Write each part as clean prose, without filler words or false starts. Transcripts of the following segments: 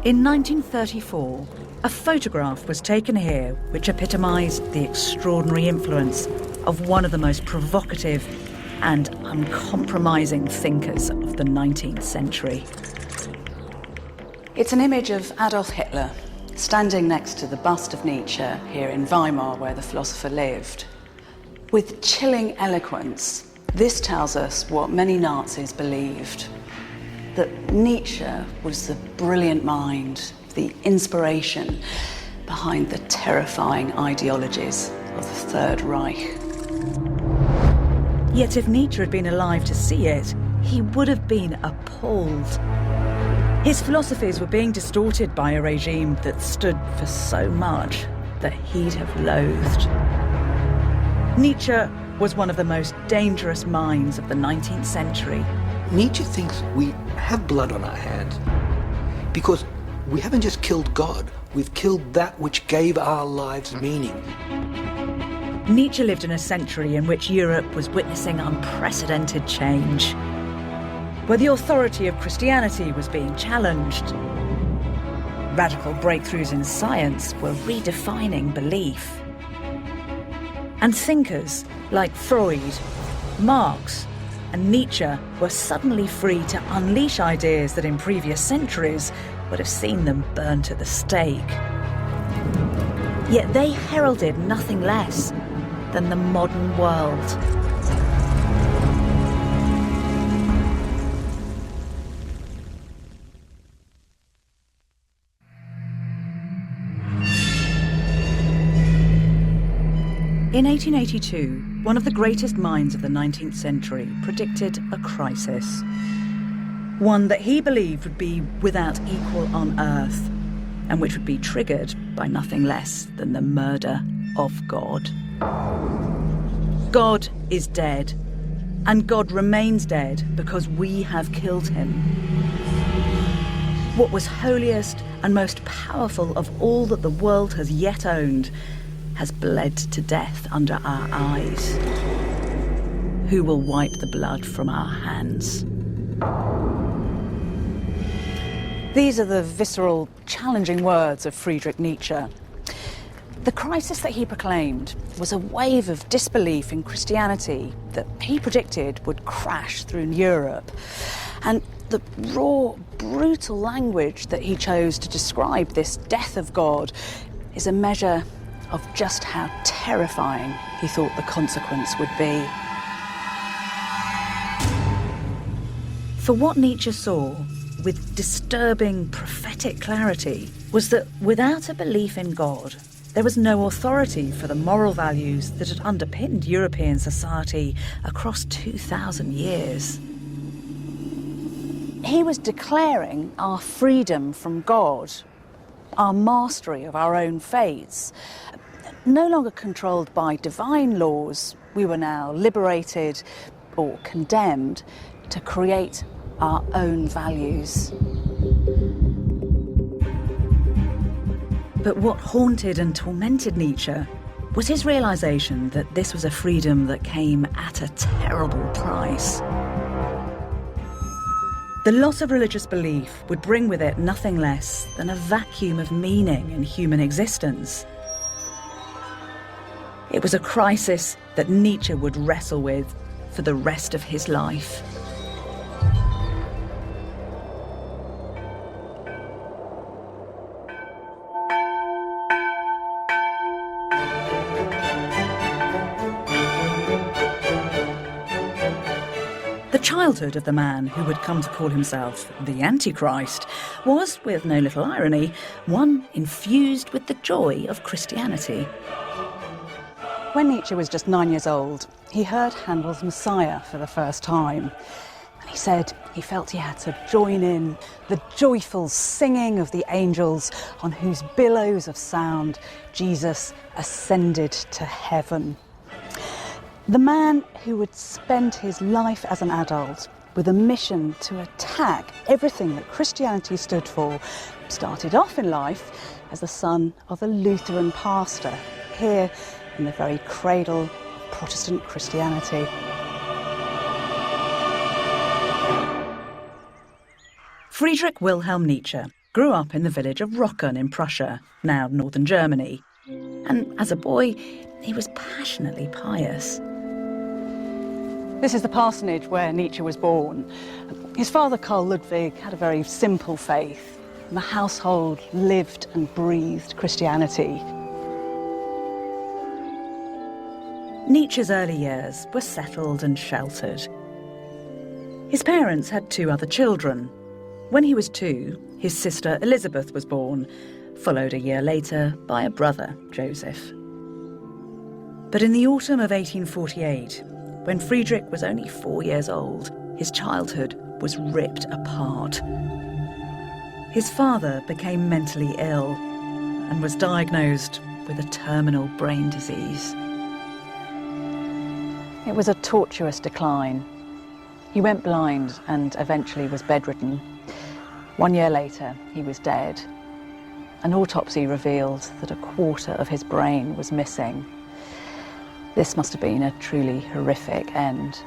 In 1934, a photograph was taken here which epitomised the extraordinary influence of one of the most provocative and uncompromising thinkers of the 19th century. It's an image of Adolf Hitler standing next to the bust of Nietzsche here in Weimar, where the philosopher lived. With chilling eloquence, this tells us what many Nazis believed, that Nietzsche was the brilliant mind, the inspiration behind the terrifying ideologies of the Third Reich. Yet if Nietzsche had been alive to see it, he would have been appalled. His philosophies were being distorted by a regime that stood for so much that he'd have loathed. Nietzsche was one of the most dangerous minds of the 19th century. Nietzsche thinks we have blood on our hands because we haven't just killed God, we've killed that which gave our lives meaning. Nietzsche lived in a century in which Europe was witnessing unprecedented change, where the authority of Christianity was being challenged. Radical breakthroughs in science were redefining belief. And thinkers like Freud, Marx, and Nietzsche were suddenly free to unleash ideas that in previous centuries would have seen them burned at the stake. Yet they heralded nothing less than the modern world. In 1882, one of the greatest minds of the 19th century predicted a crisis. One that he believed would be without equal on Earth, and which would be triggered by nothing less than the murder of God. God is dead, and God remains dead because we have killed him. What was holiest and most powerful of all that the world has yet owned has bled to death under our eyes. Who will wipe the blood from our hands? These are the visceral, challenging words of Friedrich Nietzsche. The crisis that he proclaimed was a wave of disbelief in Christianity that he predicted would crash through Europe. And the raw, brutal language that he chose to describe this death of God is a measure of just how terrifying he thought the consequence would be. For what Nietzsche saw with disturbing prophetic clarity was that without a belief in God, there was no authority for the moral values that had underpinned European society across 2,000 years. He was declaring our freedom from God, our mastery of our own fates. No longer controlled by divine laws, we were now liberated or condemned to create our own values. But what haunted and tormented Nietzsche was his realisation that this was a freedom that came at a terrible price. The loss of religious belief would bring with it nothing less than a vacuum of meaning in human existence. It was a crisis that Nietzsche would wrestle with for the rest of his life. The childhood of the man who would come to call himself the Antichrist was, with no little irony, one infused with the joy of Christianity. When Nietzsche was just 9 years old, he heard Handel's Messiah for the first time. And he said he felt he had to join in the joyful singing of the angels on whose billows of sound Jesus ascended to heaven. The man who would spend his life as an adult with a mission to attack everything that Christianity stood for started off in life as the son of a Lutheran pastor here in the very cradle of Protestant Christianity. Friedrich Wilhelm Nietzsche grew up in the village of Rocken in Prussia, now northern Germany. And as a boy, he was passionately pious. This is the parsonage where Nietzsche was born. His father, Karl Ludwig, had a very simple faith, and the household lived and breathed Christianity. Nietzsche's early years were settled and sheltered. His parents had 2 other children. When he was 2, his sister Elizabeth was born, followed a year later by a brother, Joseph. But in the autumn of 1848, when Friedrich was only 4 years old, his childhood was ripped apart. His father became mentally ill and was diagnosed with a terminal brain disease. It was a tortuous decline. He went blind and eventually was bedridden. 1 year later, he was dead. An autopsy revealed that a quarter of his brain was missing. This must have been a truly horrific end.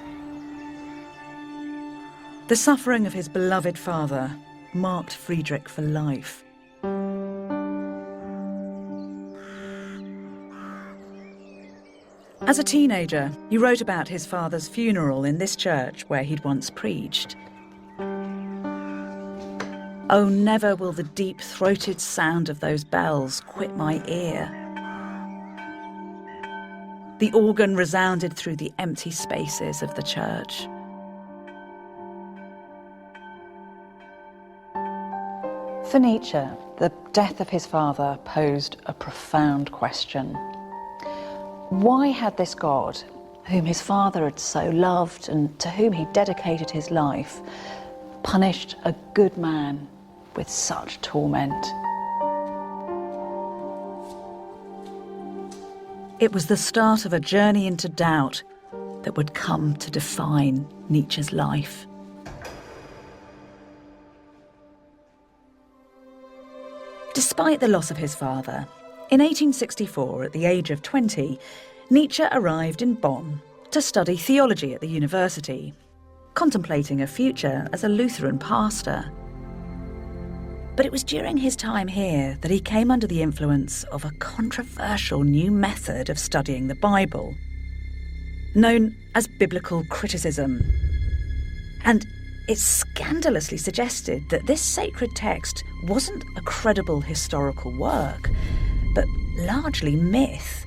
The suffering of his beloved father marked Friedrich for life. As a teenager, he wrote about his father's funeral in this church where he'd once preached. "Oh, never will the deep-throated sound of those bells quit my ear." The organ resounded through the empty spaces of the church. For Nietzsche, the death of his father posed a profound question. Why had this God, whom his father had so loved and to whom he dedicated his life, punished a good man with such torment? It was the start of a journey into doubt that would come to define Nietzsche's life. Despite the loss of his father, in 1864, at the age of 20, Nietzsche arrived in Bonn to study theology at the university, contemplating a future as a Lutheran pastor. But it was during his time here that he came under the influence of a controversial new method of studying the Bible, known as biblical criticism. And it scandalously suggested that this sacred text wasn't a credible historical work, but largely myth.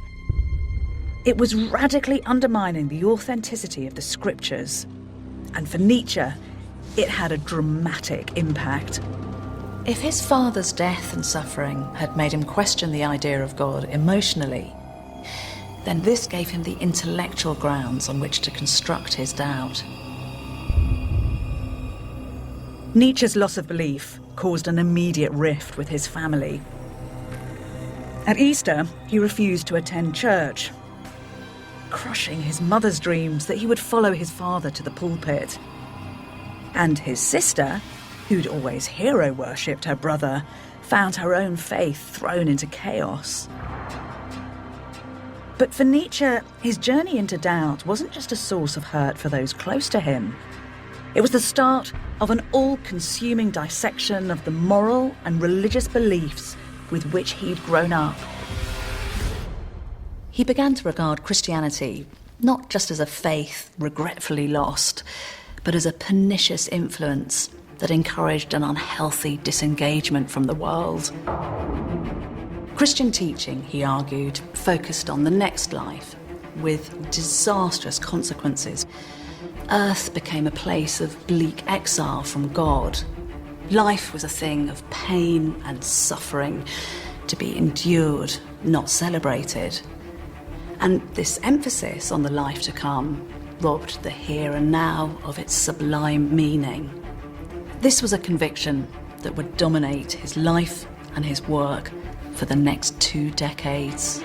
It was radically undermining the authenticity of the scriptures. And for Nietzsche, it had a dramatic impact. If his father's death and suffering had made him question the idea of God emotionally, then this gave him the intellectual grounds on which to construct his doubt. Nietzsche's loss of belief caused an immediate rift with his family. At Easter, he refused to attend church, crushing his mother's dreams that he would follow his father to the pulpit. And his sister, who'd always hero-worshipped her brother, found her own faith thrown into chaos. But for Nietzsche, his journey into doubt wasn't just a source of hurt for those close to him. It was the start of an all-consuming dissection of the moral and religious beliefs with which he'd grown up. He began to regard Christianity not just as a faith regretfully lost, but as a pernicious influence that encouraged an unhealthy disengagement from the world. Christian teaching, he argued, focused on the next life, with disastrous consequences. Earth became a place of bleak exile from God. Life was a thing of pain and suffering, to be endured, not celebrated. And this emphasis on the life to come robbed the here and now of its sublime meaning. This was a conviction that would dominate his life and his work for the next 2 decades.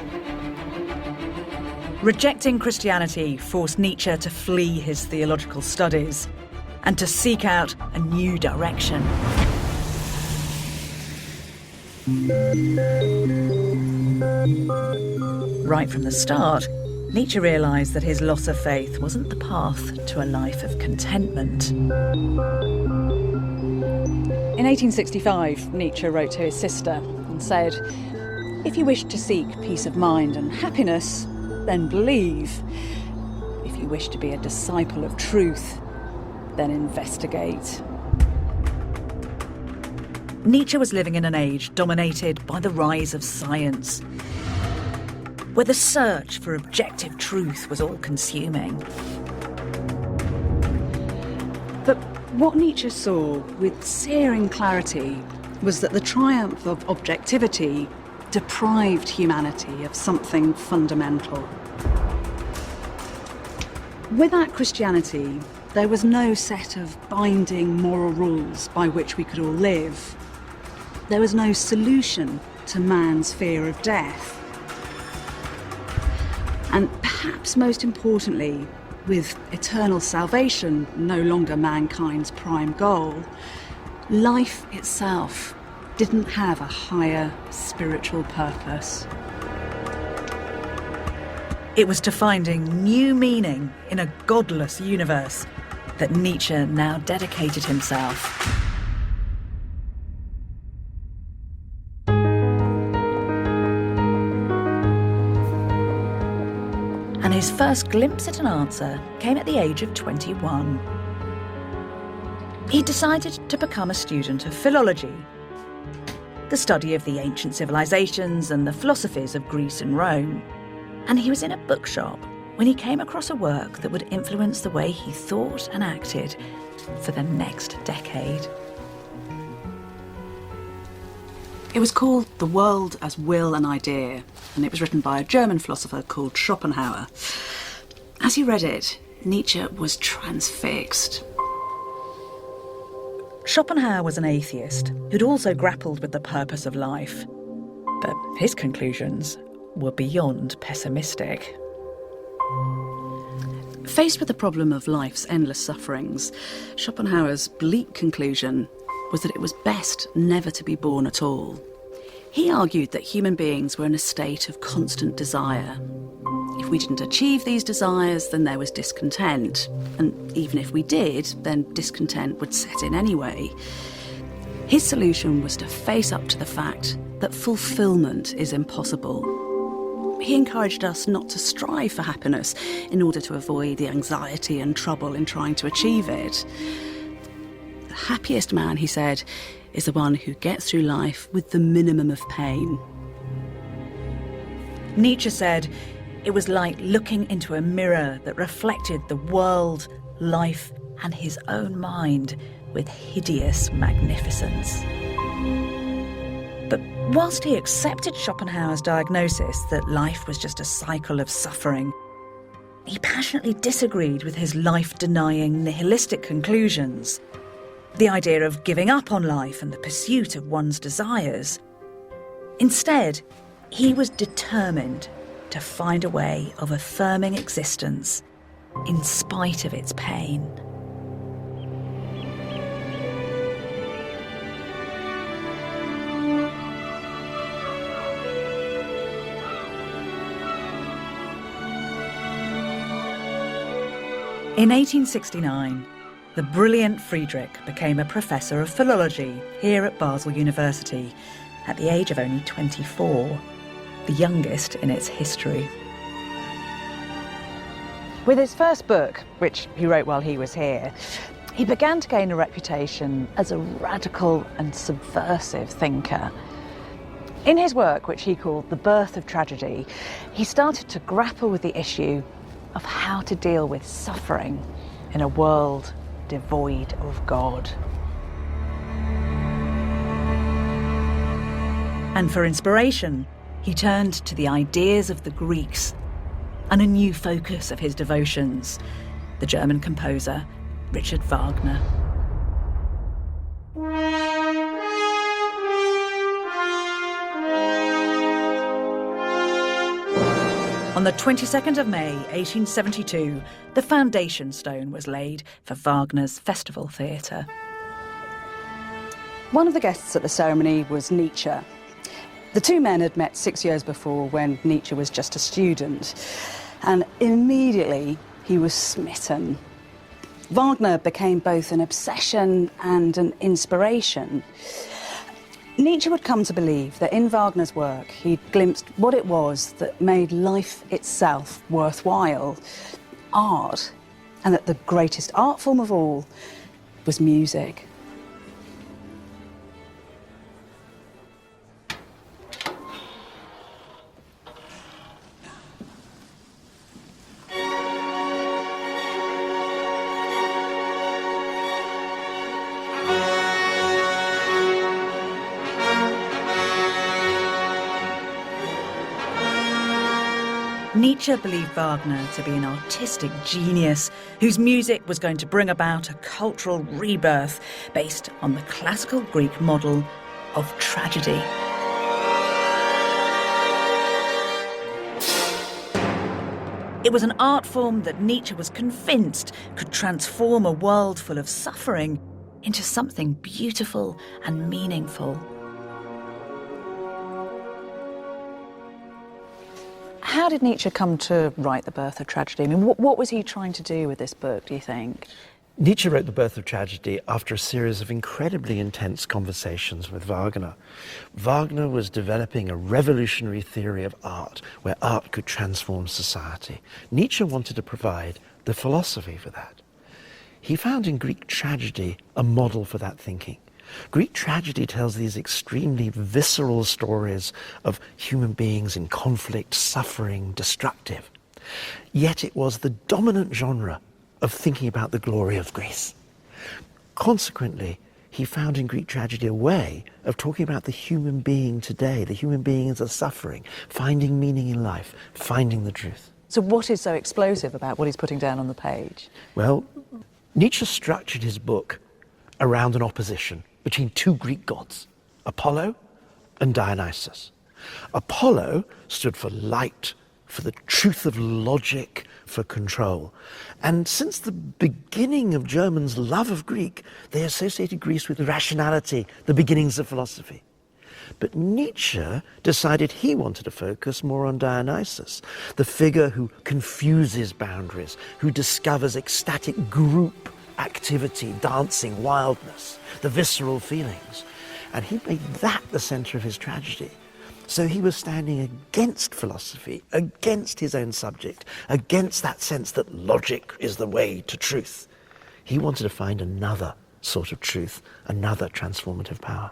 Rejecting Christianity forced Nietzsche to flee his theological studies and to seek out a new direction. Right from the start, Nietzsche realised that his loss of faith wasn't the path to a life of contentment. In 1865, Nietzsche wrote to his sister and said, "If you wish to seek peace of mind and happiness, then believe. If you wish to be a disciple of truth, then investigate." Nietzsche was living in an age dominated by the rise of science, where the search for objective truth was all-consuming. But what Nietzsche saw with searing clarity was that the triumph of objectivity deprived humanity of something fundamental. Without Christianity, there was no set of binding moral rules by which we could all live. There was no solution to man's fear of death. And perhaps most importantly, with eternal salvation no longer mankind's prime goal, life itself didn't have a higher spiritual purpose. It was to finding new meaning in a godless universe that Nietzsche now dedicated himself. And his first glimpse at an answer came at the age of 21. He decided to become a student of philology, the study of the ancient civilizations and the philosophies of Greece and Rome. And he was in a bookshop when he came across a work that would influence the way he thought and acted for the next decade. It was called The World as Will and Idea, and it was written by a German philosopher called Schopenhauer. As he read it, Nietzsche was transfixed. Schopenhauer was an atheist who'd also grappled with the purpose of life, but his conclusions were beyond pessimistic. Faced with the problem of life's endless sufferings, Schopenhauer's bleak conclusion was that it was best never to be born at all. He argued that human beings were in a state of constant desire. If we didn't achieve these desires, then there was discontent. And even if we did, then discontent would set in anyway. His solution was to face up to the fact that fulfilment is impossible. He encouraged us not to strive for happiness in order to avoid the anxiety and trouble in trying to achieve it. The happiest man, he said, is the one who gets through life with the minimum of pain. Nietzsche said it was like looking into a mirror that reflected the world, life, and his own mind with hideous magnificence. But whilst he accepted Schopenhauer's diagnosis that life was just a cycle of suffering, he passionately disagreed with his life-denying nihilistic conclusions. The idea of giving up on life and the pursuit of one's desires. Instead, he was determined to find a way of affirming existence in spite of its pain. In 1869, the brilliant Friedrich became a professor of philology here at Basel University at the age of only 24, the youngest in its history. With his first book, which he wrote while he was here, he began to gain a reputation as a radical and subversive thinker. In his work, which he called The Birth of Tragedy, he started to grapple with the issue of how to deal with suffering in a world devoid of God. And for inspiration, he turned to the ideas of the Greeks and a new focus of his devotions, the German composer Richard Wagner. On the 22nd of May, 1872, the foundation stone was laid for Wagner's Festival Theatre. One of the guests at the ceremony was Nietzsche. The two men had met 6 years before when Nietzsche was just a student, and immediately he was smitten. Wagner became both an obsession and an inspiration. Nietzsche would come to believe that in Wagner's work he'd glimpsed what it was that made life itself worthwhile, art, and that the greatest art form of all was music. Nietzsche believed Wagner to be an artistic genius whose music was going to bring about a cultural rebirth based on the classical Greek model of tragedy. It was an art form that Nietzsche was convinced could transform a world full of suffering into something beautiful and meaningful. How did Nietzsche come to write The Birth of Tragedy? I mean, what was he trying to do with this book, do you think? Nietzsche wrote The Birth of Tragedy after a series of incredibly intense conversations with Wagner. Wagner was developing a revolutionary theory of art, where art could transform society. Nietzsche wanted to provide the philosophy for that. He found in Greek tragedy a model for that thinking. Greek tragedy tells these extremely visceral stories of human beings in conflict, suffering, destructive. Yet it was the dominant genre of thinking about the glory of Greece. Consequently, he found in Greek tragedy a way of talking about the human being today, the human being as a suffering, finding meaning in life, finding the truth. So what is so explosive about what he's putting down on the page? Well, Nietzsche structured his book around an opposition between two Greek gods, Apollo and Dionysus. Apollo stood for light, for the truth of logic, for control. And since the beginning of Germans' love of Greek, they associated Greece with rationality, the beginnings of philosophy. But Nietzsche decided he wanted to focus more on Dionysus, the figure who confuses boundaries, who discovers ecstatic group activity, dancing, wildness, the visceral feelings. And he made that the center of his tragedy. So he was standing against philosophy, against his own subject, against that sense that logic is the way to truth. He wanted to find another sort of truth, another transformative power.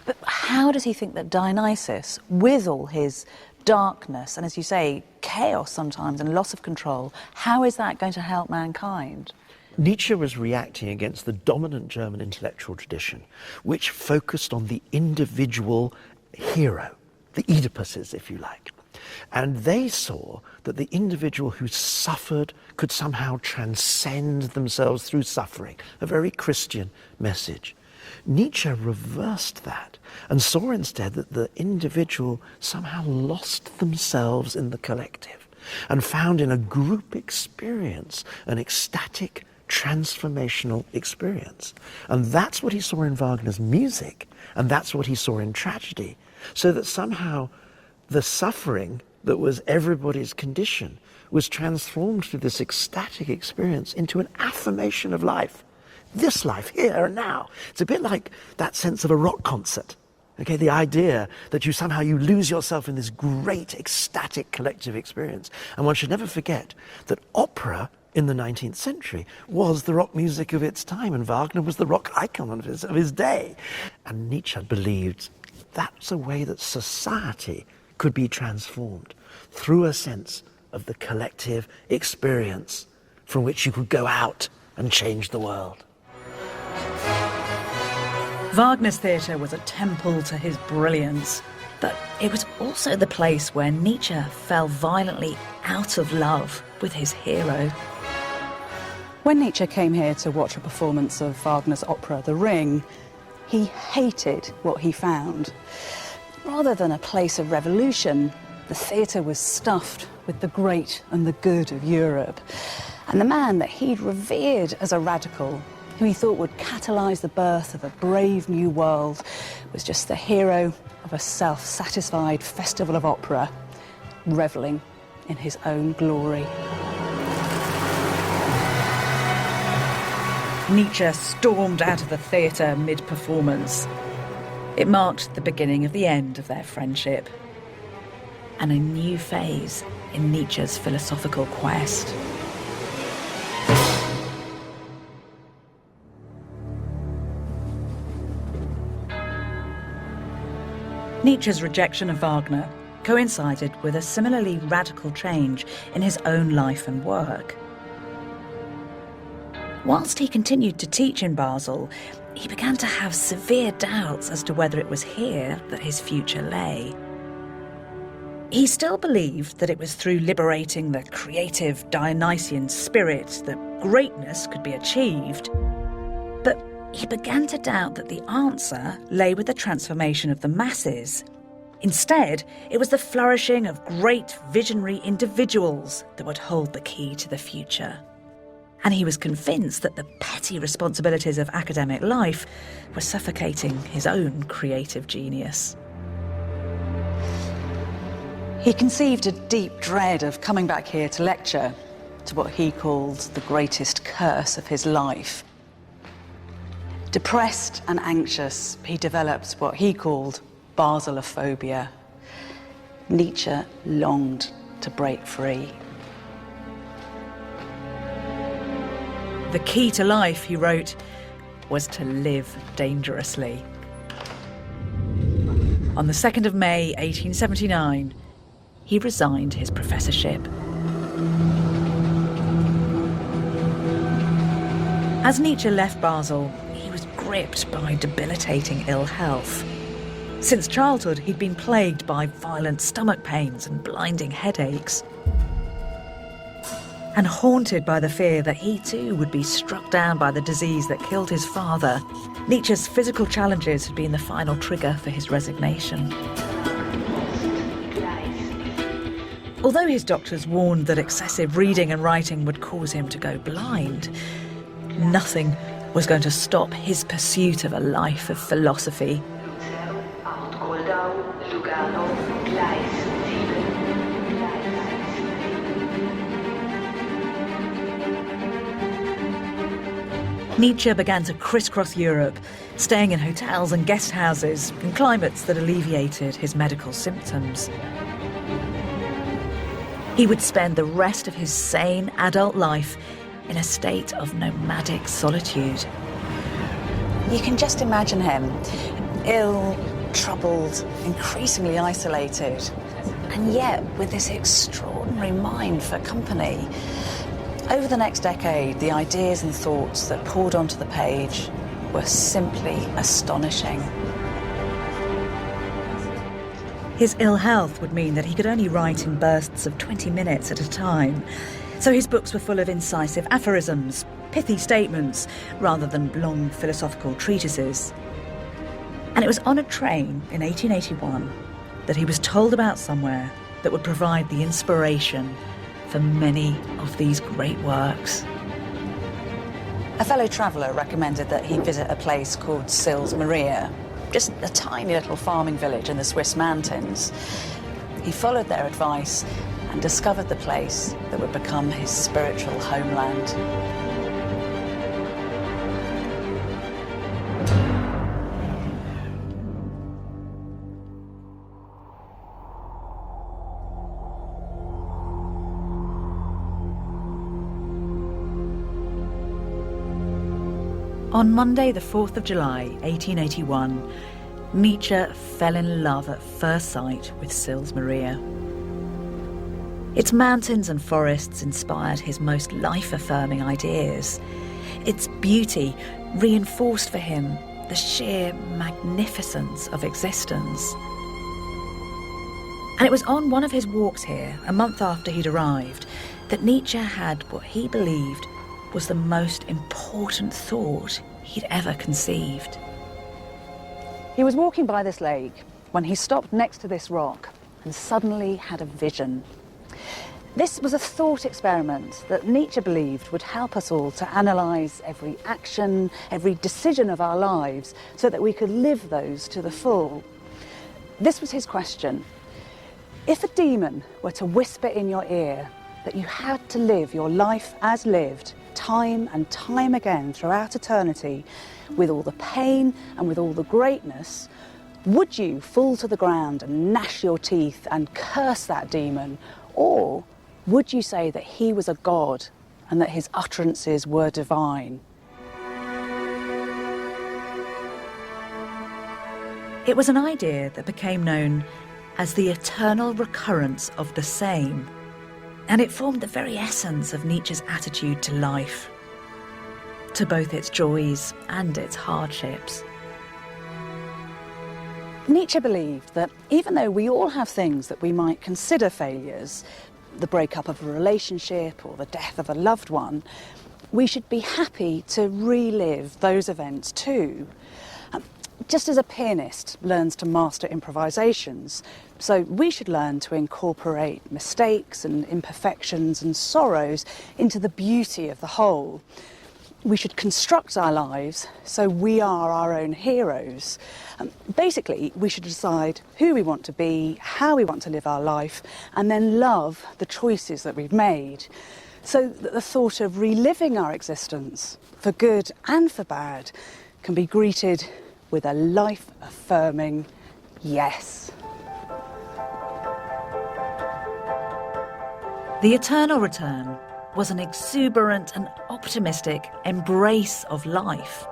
But how does he think that Dionysus, with all his darkness and, as you say, chaos sometimes and loss of control, how is that going to help mankind? Nietzsche was reacting against the dominant German intellectual tradition, which focused on the individual hero, the Oedipuses, if you like. And they saw that the individual who suffered could somehow transcend themselves through suffering, a very Christian message. Nietzsche reversed that and saw instead that the individual somehow lost themselves in the collective and found in a group experience an ecstatic, transformational experience. And that's what he saw in Wagner's music, and that's what he saw in tragedy. So that somehow the suffering that was everybody's condition was transformed through this ecstatic experience into an affirmation of life. This life, here and now. It's a bit like that sense of a rock concert. Okay, the idea that you somehow lose yourself in this great ecstatic collective experience. And one should never forget that opera in the 19th century was the rock music of its time, and Wagner was the rock icon of his day. And Nietzsche believed that's a way that society could be transformed through a sense of the collective experience from which you could go out and change the world. Wagner's theatre was a temple to his brilliance, but it was also the place where Nietzsche fell violently out of love with his hero. When Nietzsche came here to watch a performance of Wagner's opera The Ring, he hated what he found. Rather than a place of revolution, the theatre was stuffed with the great and the good of Europe. And the man that he'd revered as a radical, who he thought would catalyse the birth of a brave new world, was just the hero of a self-satisfied festival of opera, revelling in his own glory. Nietzsche stormed out of the theatre mid-performance. It marked the beginning of the end of their friendship and a new phase in Nietzsche's philosophical quest. Nietzsche's rejection of Wagner coincided with a similarly radical change in his own life and work. Whilst he continued to teach in Basel, he began to have severe doubts as to whether it was here that his future lay. He still believed that it was through liberating the creative Dionysian spirit that greatness could be achieved, but he began to doubt that the answer lay with the transformation of the masses. Instead, it was the flourishing of great visionary individuals that would hold the key to the future. And he was convinced that the petty responsibilities of academic life were suffocating his own creative genius. He conceived a deep dread of coming back here to lecture, to what he called the greatest curse of his life. Depressed and anxious, he developed what he called Baselophobia. Nietzsche longed to break free. The key to life, he wrote, was to live dangerously. On the 2nd of May 1879, he resigned his professorship. As Nietzsche left Basel, he was gripped by debilitating ill health. Since childhood, he'd been plagued by violent stomach pains and blinding headaches. And haunted by the fear that he too would be struck down by the disease that killed his father, Nietzsche's physical challenges had been the final trigger for his resignation. Although his doctors warned that excessive reading and writing would cause him to go blind, nothing was going to stop his pursuit of a life of philosophy. Nietzsche began to crisscross Europe, staying in hotels and guest houses in climates that alleviated his medical symptoms. He would spend the rest of his sane adult life in a state of nomadic solitude. You can just imagine him, ill, troubled, increasingly isolated, and yet with this extraordinary mind for company. Over the next decade, the ideas and thoughts that poured onto the page were simply astonishing. His ill health would mean that he could only write in bursts of 20 minutes at a time, so his books were full of incisive aphorisms, pithy statements, rather than long philosophical treatises. And it was on a train in 1881 that he was told about somewhere that would provide the inspiration for many of these great works. A fellow traveller recommended that he visit a place called Sils Maria, just a tiny little farming village in the Swiss mountains. He followed their advice and discovered the place that would become his spiritual homeland. On Monday, the 4th of July, 1881, Nietzsche fell in love at first sight with Sils Maria. Its mountains and forests inspired his most life-affirming ideas. Its beauty reinforced for him the sheer magnificence of existence. And it was on one of his walks here, a month after he'd arrived, that Nietzsche had what he believed was the most important thought he'd ever conceived. He was walking by this lake when he stopped next to this rock and suddenly had a vision. This was a thought experiment that Nietzsche believed would help us all to analyse every action, every decision of our lives, so that we could live those to the full. This was his question. If a demon were to whisper in your ear that you had to live your life as lived, time and time again throughout eternity, with all the pain and with all the greatness, would you fall to the ground and gnash your teeth and curse that demon? Or would you say that he was a god and that his utterances were divine? It was an idea that became known as the eternal recurrence of the same, and it formed the very essence of Nietzsche's attitude to life, to both its joys and its hardships. Nietzsche believed that even though we all have things that we might consider failures, the breakup of a relationship or the death of a loved one, we should be happy to relive those events too. Just as a pianist learns to master improvisations, so we should learn to incorporate mistakes and imperfections and sorrows into the beauty of the whole. We should construct our lives so we are our own heroes. Basically, we should decide who we want to be, how we want to live our life, and then love the choices that we've made. So that the thought of reliving our existence, for good and for bad, can be greeted with a life-affirming yes. The eternal return was an exuberant and optimistic embrace of life.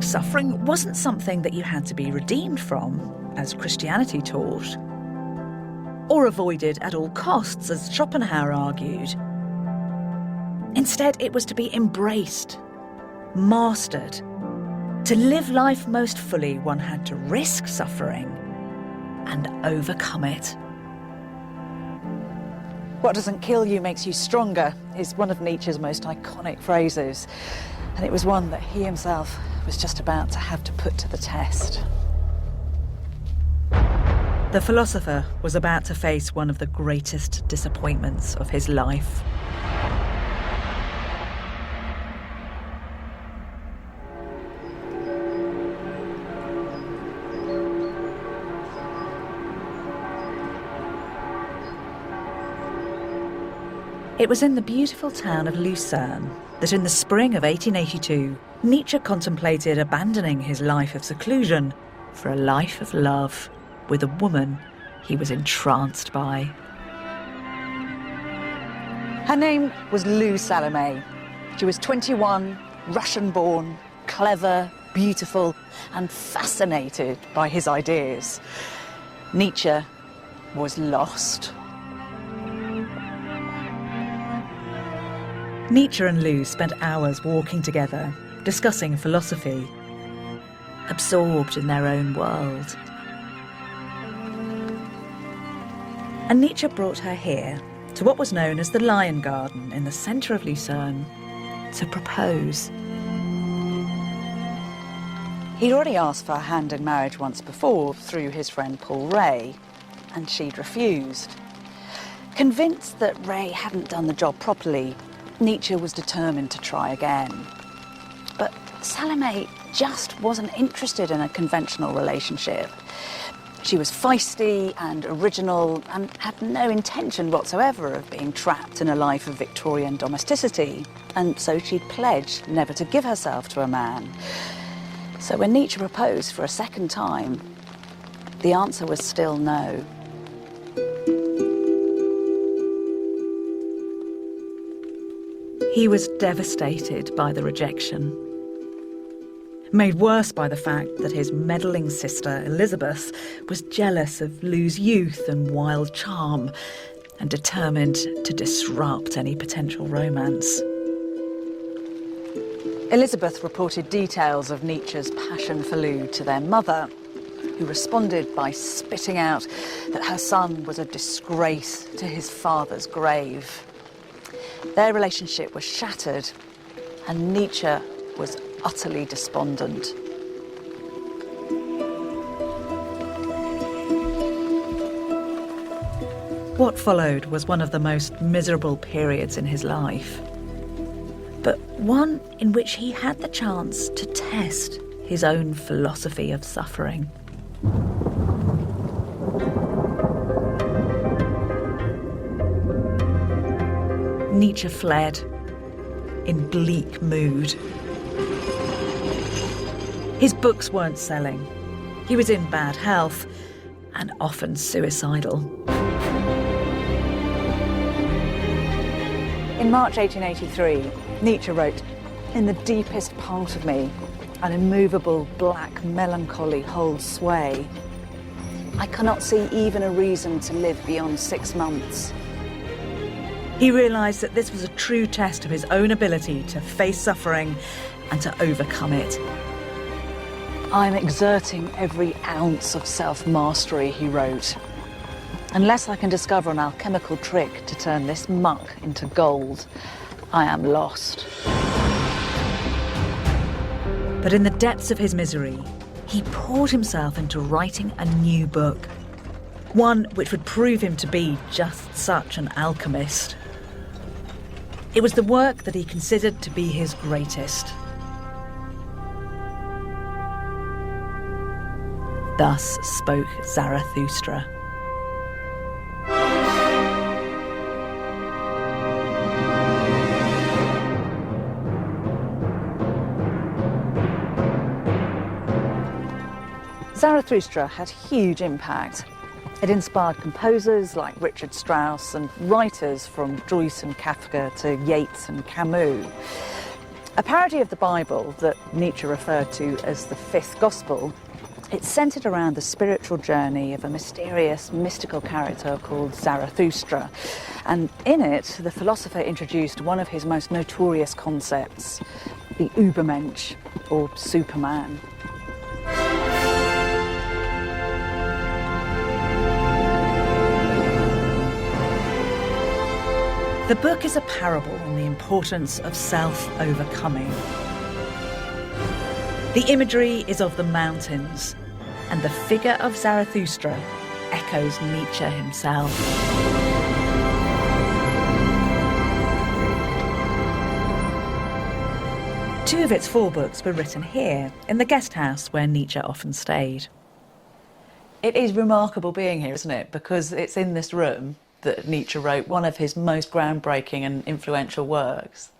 Suffering wasn't something that you had to be redeemed from, as Christianity taught, or avoided at all costs, as Schopenhauer argued. Instead, it was to be embraced, mastered. To live life most fully, one had to risk suffering and overcome it. What doesn't kill you makes you stronger is one of Nietzsche's most iconic phrases, and it was one that he himself was just about to have to put to the test. The philosopher was about to face one of the greatest disappointments of his life. It was in the beautiful town of Lucerne that in the spring of 1882, Nietzsche contemplated abandoning his life of seclusion for a life of love with a woman he was entranced by. Her name was Lou Salome. She was 21, Russian-born, clever, beautiful, and fascinated by his ideas. Nietzsche was lost. Nietzsche and Lou spent hours walking together, discussing philosophy, absorbed in their own world. And Nietzsche brought her here, to what was known as the Lion Garden in the centre of Lucerne, to propose. He'd already asked for her hand in marriage once before through his friend Paul Ray, and she'd refused. Convinced that Ray hadn't done the job properly, Nietzsche was determined to try again. But Salome just wasn't interested in a conventional relationship. She was feisty and original and had no intention whatsoever of being trapped in a life of Victorian domesticity, and so she'd pledged never to give herself to a man. So when Nietzsche proposed for a second time, the answer was still no. He was devastated by the rejection, made worse by the fact that his meddling sister, Elizabeth, was jealous of Lou's youth and wild charm and determined to disrupt any potential romance. Elizabeth reported details of Nietzsche's passion for Lou to their mother, who responded by spitting out that her son was a disgrace to his father's grave. Their relationship was shattered, and Nietzsche was utterly despondent. What followed was one of the most miserable periods in his life, but one in which he had the chance to test his own philosophy of suffering. Nietzsche fled, in bleak mood. His books weren't selling. He was in bad health and often suicidal. In March 1883, Nietzsche wrote, "In the deepest part of me, an immovable black melancholy holds sway. I cannot see even a reason to live beyond 6 months." He realised that this was a true test of his own ability to face suffering and to overcome it. "I'm exerting every ounce of self-mastery," he wrote. "Unless I can discover an alchemical trick to turn this muck into gold, I am lost." But in the depths of his misery, he poured himself into writing a new book. One which would prove him to be just such an alchemist. It was the work that he considered to be his greatest. Thus spoke Zarathustra. Zarathustra had huge impact. It inspired composers like Richard Strauss and writers from Joyce and Kafka to Yeats and Camus. A parody of the Bible that Nietzsche referred to as the Fifth Gospel, it's centred around the spiritual journey of a mysterious, mystical character called Zarathustra. And in it, the philosopher introduced one of his most notorious concepts, the Übermensch, or Superman. The book is a parable on the importance of self-overcoming. The imagery is of the mountains, and the figure of Zarathustra echoes Nietzsche himself. Two of its 4 books were written here, in the guest house where Nietzsche often stayed. It is remarkable being here, isn't it? Because it's in this room that Nietzsche wrote one of his most groundbreaking and influential works.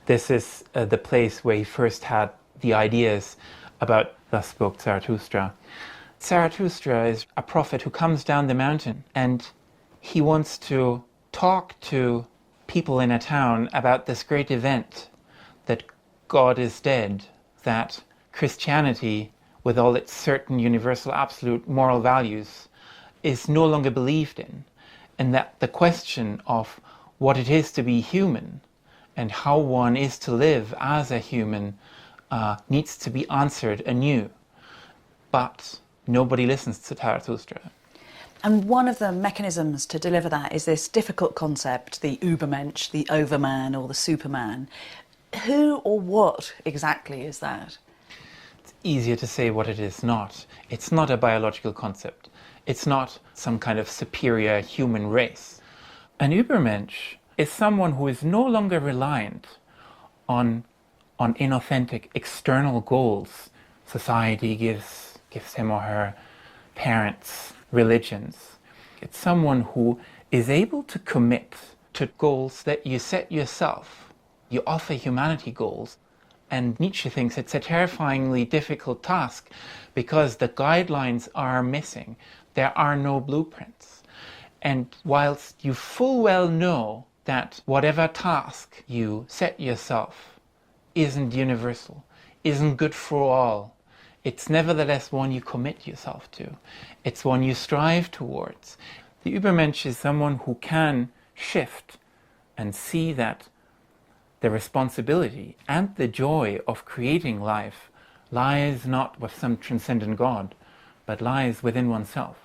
This is the place where he first had the ideas about Thus Spoke Zarathustra. Zarathustra is a prophet who comes down the mountain and he wants to talk to people in a town about this great event, that God is dead, that Christianity, with all its certain universal absolute moral values, is no longer believed in, and that the question of what it is to be human and how one is to live as a human needs to be answered anew. But nobody listens to Zarathustra. And one of the mechanisms to deliver that is this difficult concept, the Übermensch, the overman or the Superman. Who or what exactly is that? It's easier to say what it is not. It's not a biological concept. It's not some kind of superior human race. An Übermensch is someone who is no longer reliant on inauthentic external goals. Society gives him or her, parents, religions. It's someone who is able to commit to goals that you set yourself. You offer humanity goals. And Nietzsche thinks it's a terrifyingly difficult task because the guidelines are missing. There are no blueprints. And whilst you full well know that whatever task you set yourself isn't universal, isn't good for all, it's nevertheless one you commit yourself to. It's one you strive towards. The Übermensch is someone who can shift and see that the responsibility and the joy of creating life lies not with some transcendent God, but lies within oneself.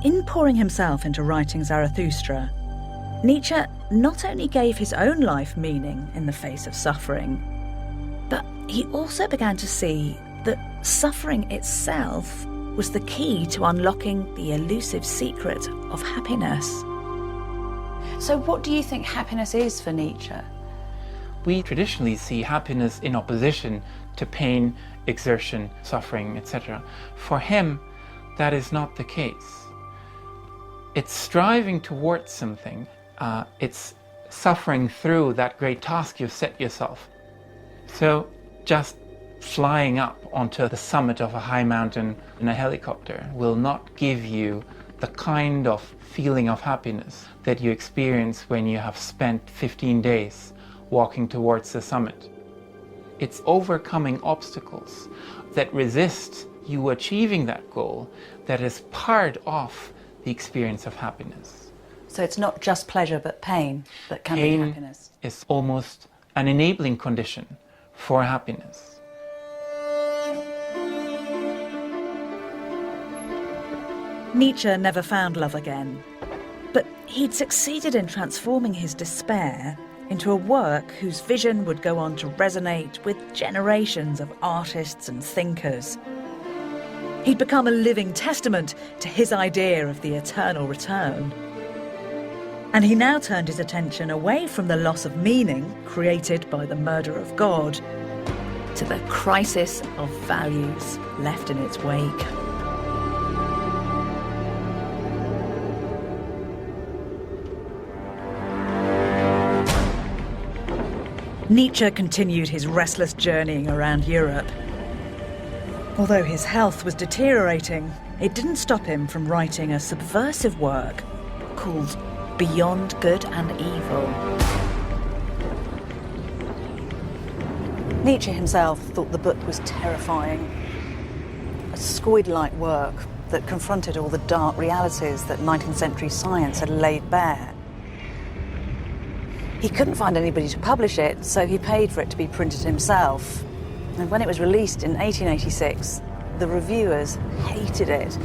In pouring himself into writing Zarathustra, Nietzsche not only gave his own life meaning in the face of suffering, but he also began to see that suffering itself was the key to unlocking the elusive secret of happiness. So what do you think happiness is for Nietzsche? We traditionally see happiness in opposition to pain, exertion, suffering, etc. For him, that is not the case. It's striving towards something. It's suffering through that great task you've set yourself. So just flying up onto the summit of a high mountain in a helicopter will not give you the kind of feeling of happiness that you experience when you have spent 15 days walking towards the summit. It's overcoming obstacles that resist you achieving that goal that is part of the experience of happiness. So it's not just pleasure but pain that can be happiness. Pain is almost an enabling condition for happiness. Nietzsche never found love again, but he'd succeeded in transforming his despair into a work whose vision would go on to resonate with generations of artists and thinkers. He'd become a living testament to his idea of the eternal return. And he now turned his attention away from the loss of meaning created by the murder of God to the crisis of values left in its wake. Nietzsche continued his restless journeying around Europe. Although his health was deteriorating, it didn't stop him from writing a subversive work called Beyond Good and Evil. Nietzsche himself thought the book was terrifying. A scoid-like work that confronted all the dark realities that 19th century science had laid bare. He couldn't find anybody to publish it, so he paid for it to be printed himself. And when it was released in 1886, the reviewers hated it.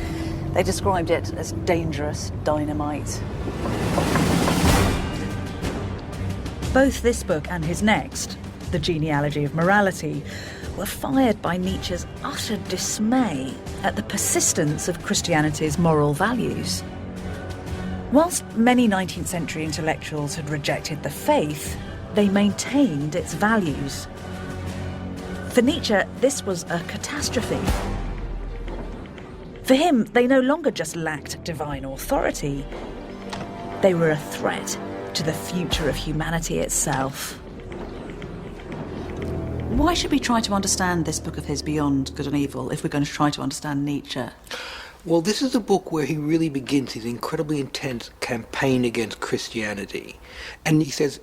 They described it as dangerous dynamite. Both this book and his next, The Genealogy of Morality, were fired by Nietzsche's utter dismay at the persistence of Christianity's moral values. Whilst many 19th century intellectuals had rejected the faith, they maintained its values. For Nietzsche, this was a catastrophe. For him, they no longer just lacked divine authority, they were a threat to the future of humanity itself. Why should we try to understand this book of his, Beyond Good and Evil, if we're going to try to understand Nietzsche? Well, this is a book where he really begins his incredibly intense campaign against Christianity. And he says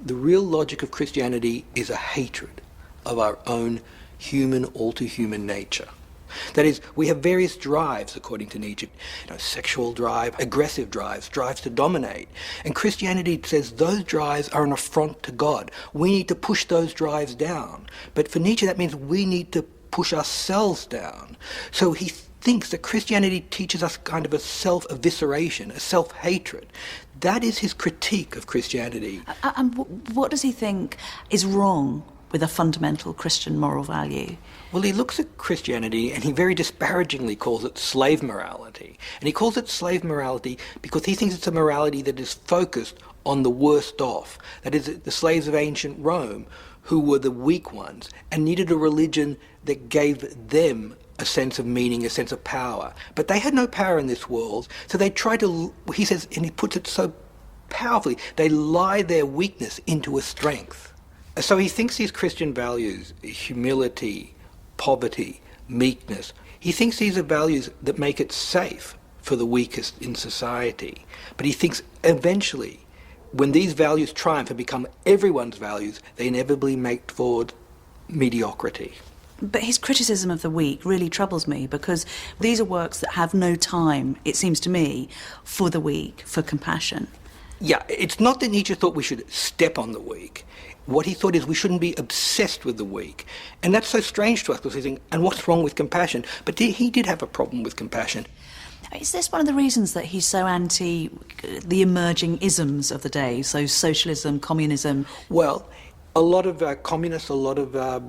the real logic of Christianity is a hatred of our own human, all-too-human nature. That is, we have various drives, according to Nietzsche, sexual drive, aggressive drives, drives to dominate. And Christianity says those drives are an affront to God. We need to push those drives down. But for Nietzsche, that means we need to push ourselves down. So he thinks that Christianity teaches us kind of a self-evisceration, a self-hatred. That is his critique of Christianity. And what does he think is wrong with a fundamental Christian moral value? Well, he looks at Christianity and he very disparagingly calls it slave morality. And he calls it slave morality because he thinks it's a morality that is focused on the worst off. That is, the slaves of ancient Rome, who were the weak ones and needed a religion that gave them a sense of meaning, a sense of power. But they had no power in this world, so they try to, he says, and he puts it so powerfully, they lie their weakness into a strength. So he thinks these Christian values, humility, poverty, meekness, he thinks these are values that make it safe for the weakest in society. But he thinks eventually, when these values triumph and become everyone's values, they inevitably make forward mediocrity. But his criticism of the weak really troubles me, because these are works that have no time, it seems to me, for the weak, for compassion. Yeah, it's not that Nietzsche thought we should step on the weak. What he thought is we shouldn't be obsessed with the weak. And that's so strange to us, because he's thinking, and what's wrong with compassion? But he did have a problem with compassion. Is this one of the reasons that he's so anti the emerging isms of the day, so socialism, communism? Well, a lot of communists, a lot of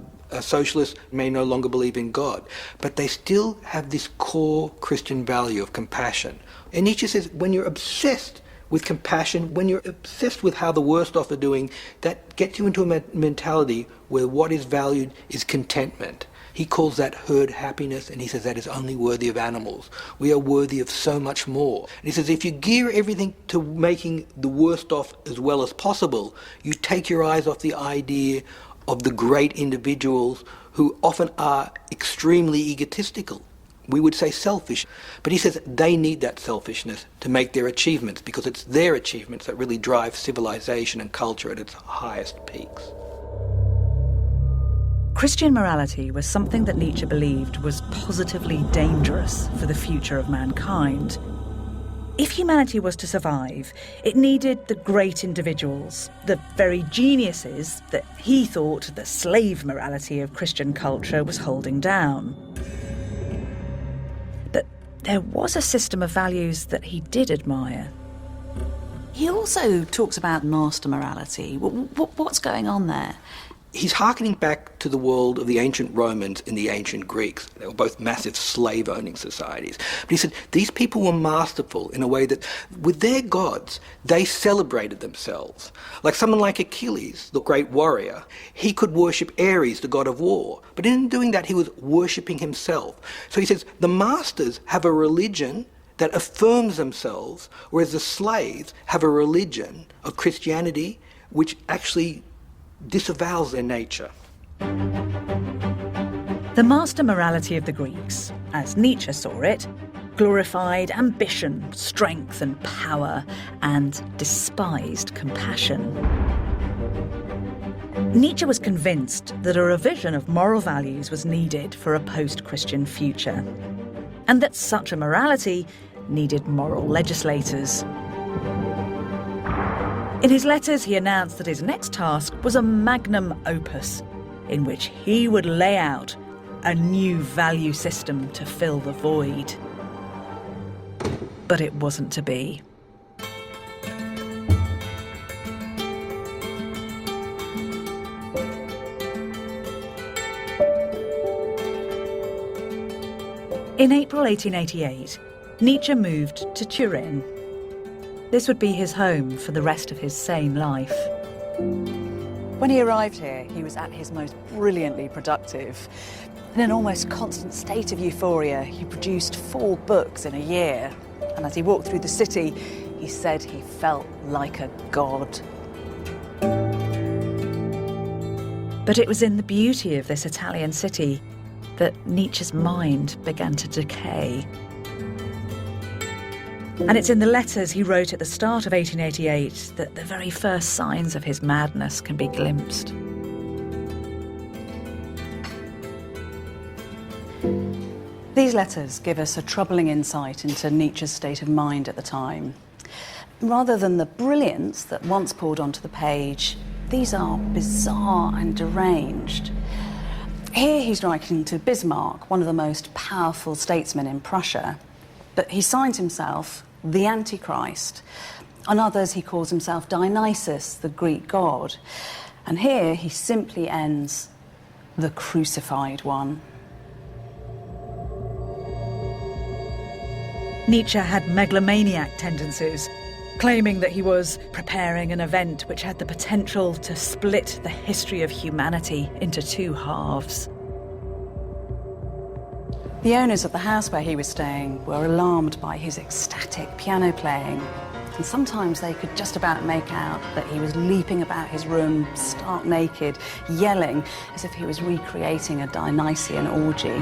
socialists may no longer believe in God, but they still have this core Christian value of compassion. And Nietzsche says when you're obsessed with compassion, when you're obsessed with how the worst off are doing, that gets you into a mentality where what is valued is contentment. He calls that herd happiness, and he says that is only worthy of animals. We are worthy of so much more. And he says if you gear everything to making the worst off as well as possible, you take your eyes off the idea of the great individuals who often are extremely egotistical. We would say selfish. But he says they need that selfishness to make their achievements, because it's their achievements that really drive civilization and culture at its highest peaks. Christian morality was something that Nietzsche believed was positively dangerous for the future of mankind. If humanity was to survive, it needed the great individuals, the very geniuses that he thought the slave morality of Christian culture was holding down. But there was a system of values that he did admire. He also talks about master morality. What's going on there? He's hearkening back to the world of the ancient Romans and the ancient Greeks. They were both massive slave-owning societies. But he said these people were masterful in a way that with their gods, they celebrated themselves. Like someone like Achilles, the great warrior, he could worship Ares, the god of war. But in doing that, he was worshipping himself. So he says the masters have a religion that affirms themselves, whereas the slaves have a religion of Christianity which actually disavows their nature. The master morality of the Greeks, as Nietzsche saw it, glorified ambition, strength and power, and despised compassion. Nietzsche was convinced that a revision of moral values was needed for a post-Christian future, and that such a morality needed moral legislators. In his letters, he announced that his next task was a magnum opus in which he would lay out a new value system to fill the void. But it wasn't to be. In April 1888, Nietzsche moved to Turin. This would be his home for the rest of his sane life. When he arrived here, he was at his most brilliantly productive. In an almost constant state of euphoria, he produced 4 books in a year. And as he walked through the city, he said he felt like a god. But it was in the beauty of this Italian city that Nietzsche's mind began to decay. And it's in the letters he wrote at the start of 1888 that the very first signs of his madness can be glimpsed. These letters give us a troubling insight into Nietzsche's state of mind at the time. Rather than the brilliance that once poured onto the page, these are bizarre and deranged. Here he's writing to Bismarck, one of the most powerful statesmen in Prussia, but he signs himself the Antichrist. On others he calls himself Dionysus, the Greek god. And here he simply ends, the crucified one. Nietzsche had megalomaniac tendencies, claiming that he was preparing an event which had the potential to split the history of humanity into 2 halves. The owners of the house where he was staying were alarmed by his ecstatic piano playing, and sometimes they could just about make out that he was leaping about his room, stark naked, yelling as if he was recreating a Dionysian orgy.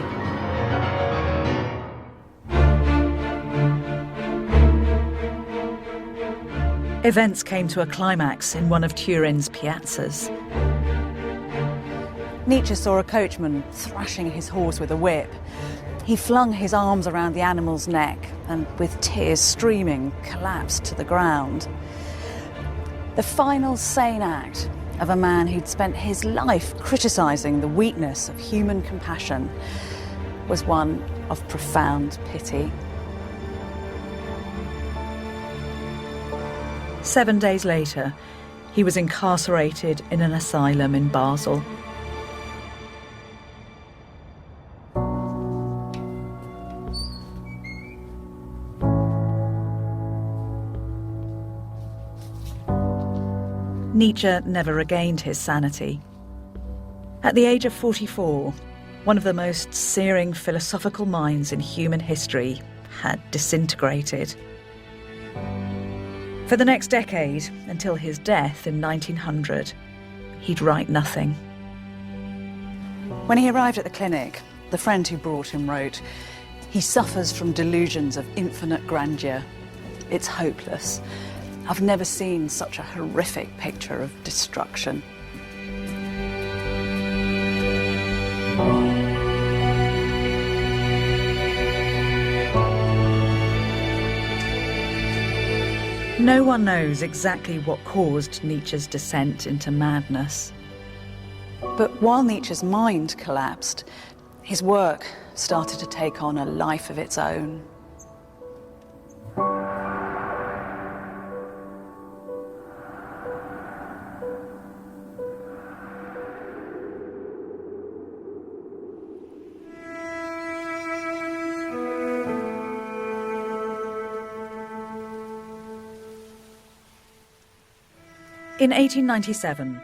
Events came to a climax in one of Turin's piazzas. Nietzsche saw a coachman thrashing his horse with a whip. He flung his arms around the animal's neck and, with tears streaming, collapsed to the ground. The final sane act of a man who'd spent his life criticising the weakness of human compassion was one of profound pity. 7 days later, he was incarcerated in an asylum in Basel. Nietzsche never regained his sanity. At the age of 44, one of the most searing philosophical minds in human history, had disintegrated. For the next decade, until his death in 1900, he'd write nothing. When he arrived at the clinic, the friend who brought him wrote, "He suffers from delusions of infinite grandeur. It's hopeless. I've never seen such a horrific picture of destruction." No one knows exactly what caused Nietzsche's descent into madness. But while Nietzsche's mind collapsed, his work started to take on a life of its own. In 1897,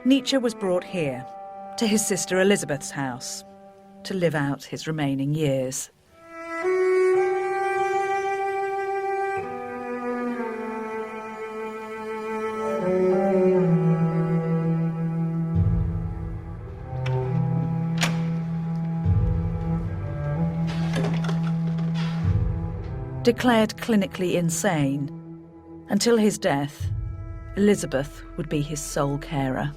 Nietzsche was brought here, to his sister Elizabeth's house, to live out his remaining years. Declared clinically insane, until his death, Elizabeth would be his sole carer.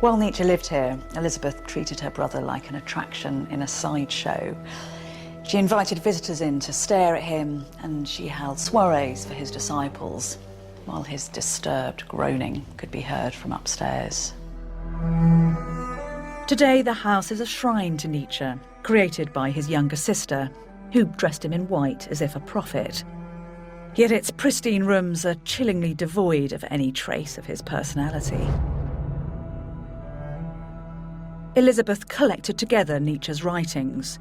While Nietzsche lived here, Elizabeth treated her brother like an attraction in a sideshow. She invited visitors in to stare at him, and she held soirees for his disciples, while his disturbed groaning could be heard from upstairs. Today, the house is a shrine to Nietzsche, created by his younger sister, who dressed him in white as if a prophet. Yet its pristine rooms are chillingly devoid of any trace of his personality. Elizabeth collected together Nietzsche's writings,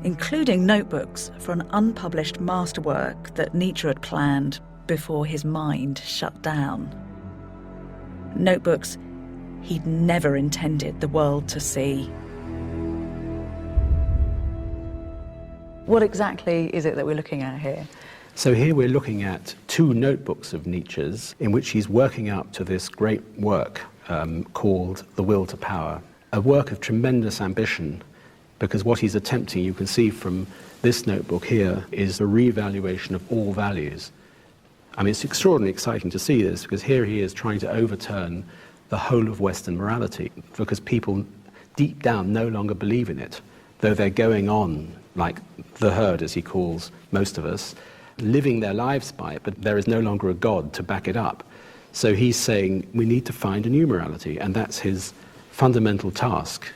including notebooks for an unpublished masterwork that Nietzsche had planned before his mind shut down. Notebooks he'd never intended the world to see. What exactly is it that we're looking at here? So here we're looking at two notebooks of Nietzsche's in which he's working up to this great work called The Will to Power, a work of tremendous ambition, because what he's attempting, you can see from this notebook here, is a reevaluation of all values. I mean, it's extraordinarily exciting to see this, because here he is trying to overturn the whole of Western morality, because people deep down no longer believe in it, though they're going on, like the herd, as he calls most of us, living their lives by it, but there is no longer a God to back it up. So he's saying we need to find a new morality, and that's his fundamental task.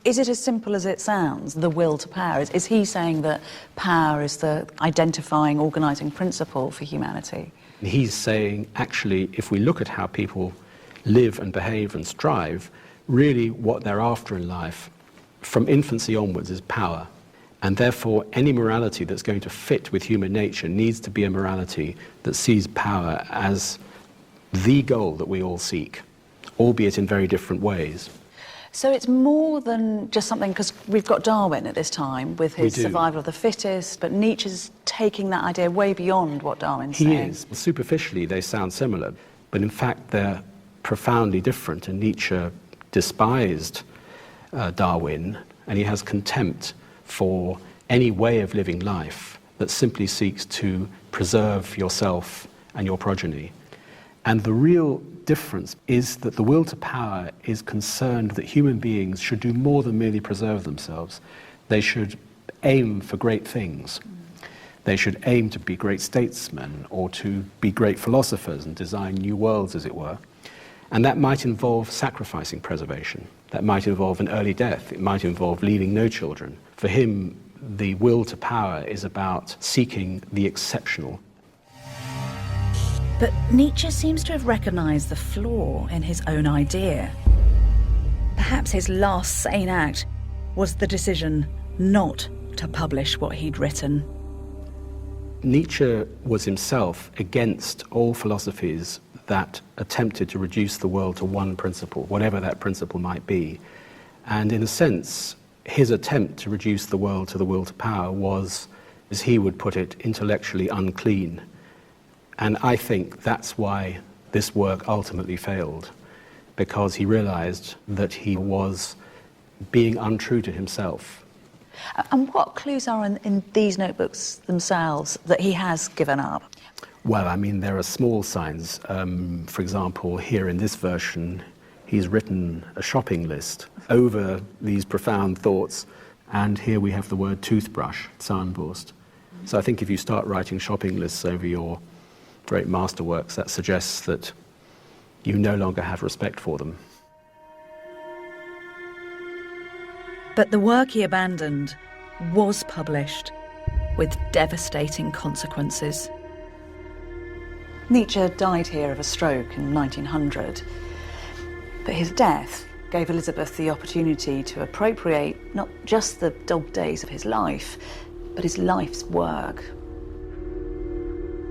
Is it as simple as it sounds, the will to power? Is he saying that power is the identifying, organising principle for humanity? He's saying, actually, if we look at how people live and behave and strive, really what they're after in life, from infancy onwards, is power. And therefore, any morality that's going to fit with human nature needs to be a morality that sees power as the goal that we all seek, albeit in very different ways. So it's more than just something, because we've got Darwin at this time with his survival of the fittest, but Nietzsche's taking that idea way beyond what Darwin's saying. He is. Superficially, they sound similar, but in fact, they're profoundly different. And Nietzsche despised Darwin, and he has contempt for any way of living life that simply seeks to preserve yourself and your progeny. And the real difference is that the will to power is concerned that human beings should do more than merely preserve themselves. They should aim for great things. They should aim to be great statesmen or to be great philosophers and design new worlds, as it were. And that might involve sacrificing preservation. That might involve an early death. It might involve leaving no children. For him, the will to power is about seeking the exceptional. But Nietzsche seems to have recognised the flaw in his own idea. Perhaps his last sane act was the decision not to publish what he'd written. Nietzsche was himself against all philosophies that attempted to reduce the world to one principle, whatever that principle might be. And in a sense, his attempt to reduce the world to the will to power was, as he would put it, intellectually unclean. And I think that's why this work ultimately failed, because he realized that he was being untrue to himself. And what clues are in these notebooks themselves that he has given up? Well, I mean, there are small signs. For example, here in this version, he's written a shopping list over these profound thoughts, and here we have the word toothbrush, Zahnbürste. So I think if you start writing shopping lists over your great masterworks, that suggests that you no longer have respect for them. But the work he abandoned was published with devastating consequences. Nietzsche died here of a stroke in 1900, but his death gave Elizabeth the opportunity to appropriate not just the dog days of his life, but his life's work.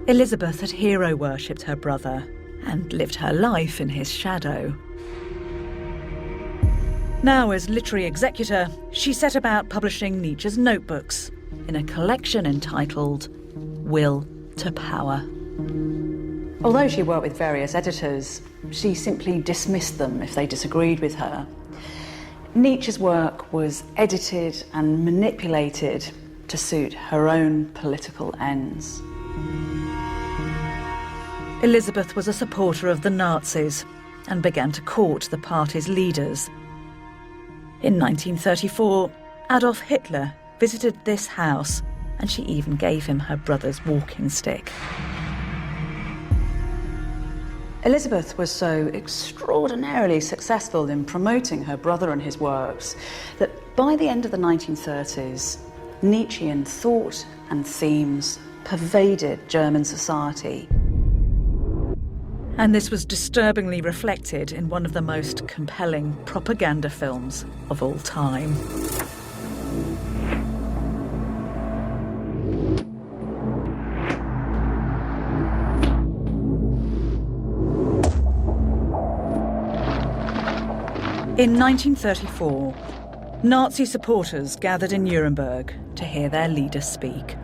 Elizabeth had hero-worshipped her brother and lived her life in his shadow. Now, as literary executor, she set about publishing Nietzsche's notebooks in a collection entitled Will to Power. Although she worked with various editors, she simply dismissed them if they disagreed with her. Nietzsche's work was edited and manipulated to suit her own political ends. Elizabeth was a supporter of the Nazis and began to court the party's leaders. In 1934, Adolf Hitler visited this house, and she even gave him her brother's walking stick. Elizabeth was so extraordinarily successful in promoting her brother and his works that by the end of the 1930s, Nietzschean thought and themes pervaded German society. And this was disturbingly reflected in one of the most compelling propaganda films of all time. In 1934, Nazi supporters gathered in Nuremberg to hear their leader speak.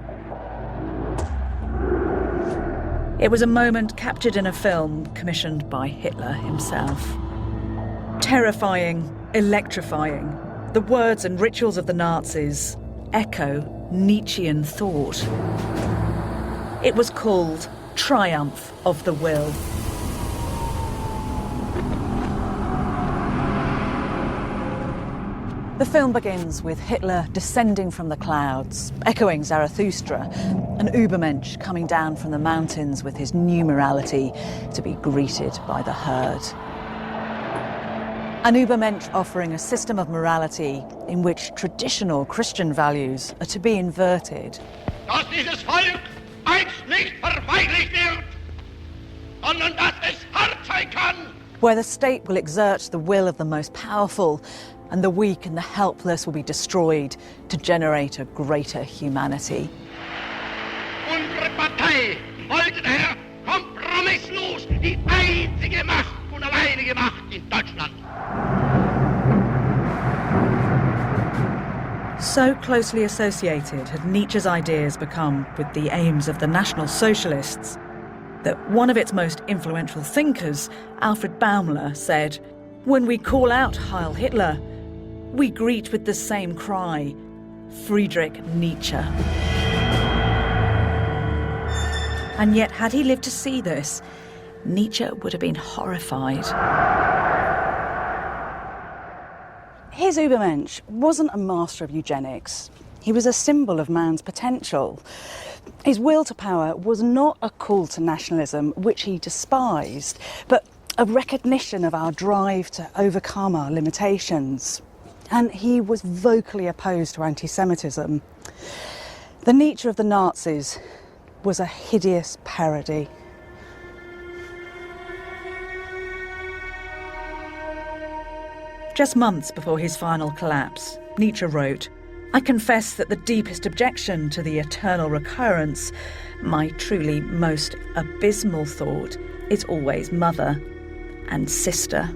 It was a moment captured in a film commissioned by Hitler himself. Terrifying, electrifying, the words and rituals of the Nazis echo Nietzschean thought. It was called Triumph of the Will. The film begins with Hitler descending from the clouds, echoing Zarathustra, and Übermensch coming down from the mountains with his new morality to be greeted by the herd. An Übermensch offering a system of morality in which traditional Christian values are to be inverted. Dass dieses Volk einst nicht verweichlicht wird, sondern dass es hart sein kann. Where the state will exert the will of the most powerful, and the weak and the helpless will be destroyed to generate a greater humanity. Unsere Partei wollte daher kompromisslos die einzige Macht und alleinige Macht in Deutschland. So closely associated had Nietzsche's ideas become with the aims of the National Socialists that one of its most influential thinkers, Alfred Baumler, said, "When we call out Heil Hitler, we greet with the same cry, Friedrich Nietzsche." And yet, had he lived to see this, Nietzsche would have been horrified. His Übermensch wasn't a master of eugenics. He was a symbol of man's potential. His will to power was not a call to nationalism, which he despised, but a recognition of our drive to overcome our limitations. And he was vocally opposed to anti-Semitism. The Nietzsche of the Nazis was a hideous parody. Just months before his final collapse, Nietzsche wrote, "I confess that the deepest objection to the eternal recurrence, my truly most abysmal thought, is always mother and sister."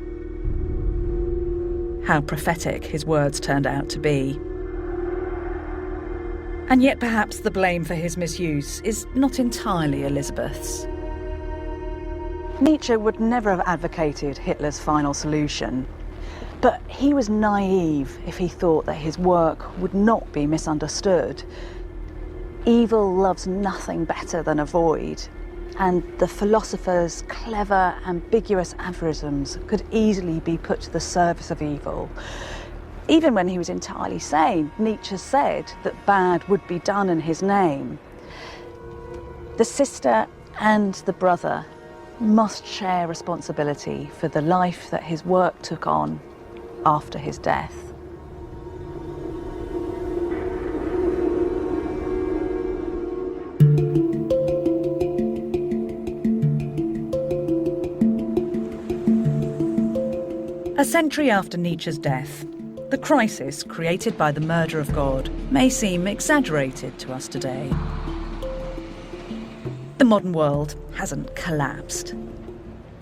how prophetic his words turned out to be. And yet perhaps the blame for his misuse is not entirely Elizabeth's. Nietzsche would never have advocated Hitler's final solution, but he was naive if he thought that his work would not be misunderstood. Evil loves nothing better than a void, and the philosopher's clever, ambiguous aphorisms could easily be put to the service of evil. Even when he was entirely sane, Nietzsche said that bad would be done in his name. The sister and the brother must share responsibility for the life that his work took on after his death. A century after Nietzsche's death, the crisis created by the murder of God may seem exaggerated to us today. The modern world hasn't collapsed.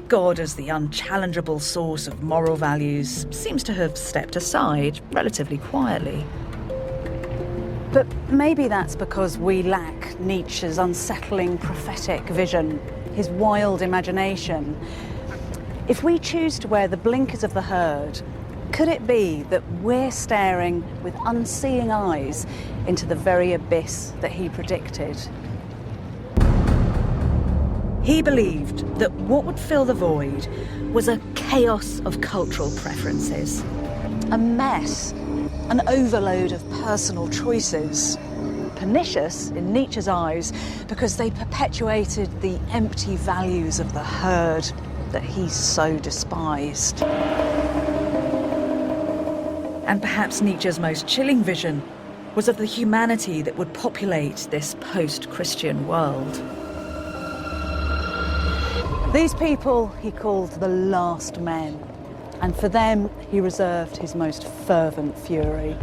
God, as the unchallengeable source of moral values, seems to have stepped aside relatively quietly. But maybe that's because we lack Nietzsche's unsettling prophetic vision, his wild imagination. If we choose to wear the blinkers of the herd, could it be that we're staring with unseeing eyes into the very abyss that he predicted? He believed that what would fill the void was a chaos of cultural preferences. A mess, an overload of personal choices. Pernicious in Nietzsche's eyes because they perpetuated the empty values of the herd that he so despised. And perhaps Nietzsche's most chilling vision was of the humanity that would populate this post-Christian world. These people he called the last men, and for them he reserved his most fervent fury.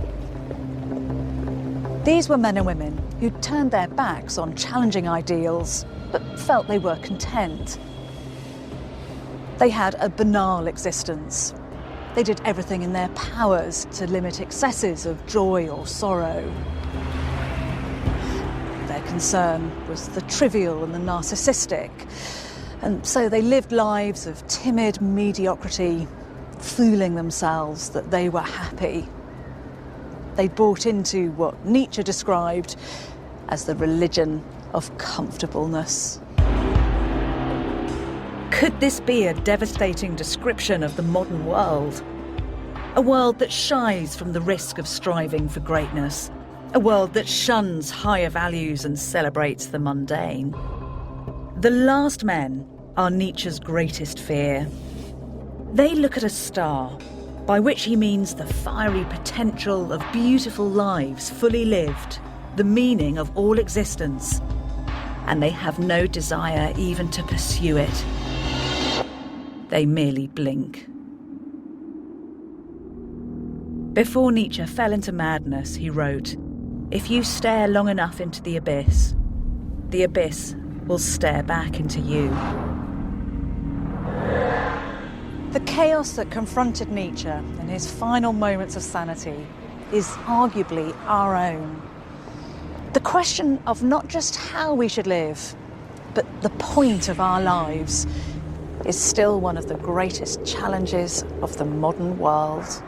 These were men and women who turned their backs on challenging ideals, but felt they were content. They had a banal existence. They did everything in their powers to limit excesses of joy or sorrow. Their concern was the trivial and the narcissistic, and so they lived lives of timid mediocrity, fooling themselves that they were happy. They bought into what Nietzsche described as the religion of comfortableness. Could this be a devastating description of the modern world? A world that shies from the risk of striving for greatness. A world that shuns higher values and celebrates the mundane. The last men are Nietzsche's greatest fear. They look at a star, by which he means the fiery potential of beautiful lives fully lived, the meaning of all existence, and they have no desire even to pursue it. They merely blink. Before Nietzsche fell into madness, he wrote, "If you stare long enough into the abyss will stare back into you." The chaos that confronted Nietzsche in his final moments of sanity is arguably our own. The question of not just how we should live, but the point of our lives is still one of the greatest challenges of the modern world.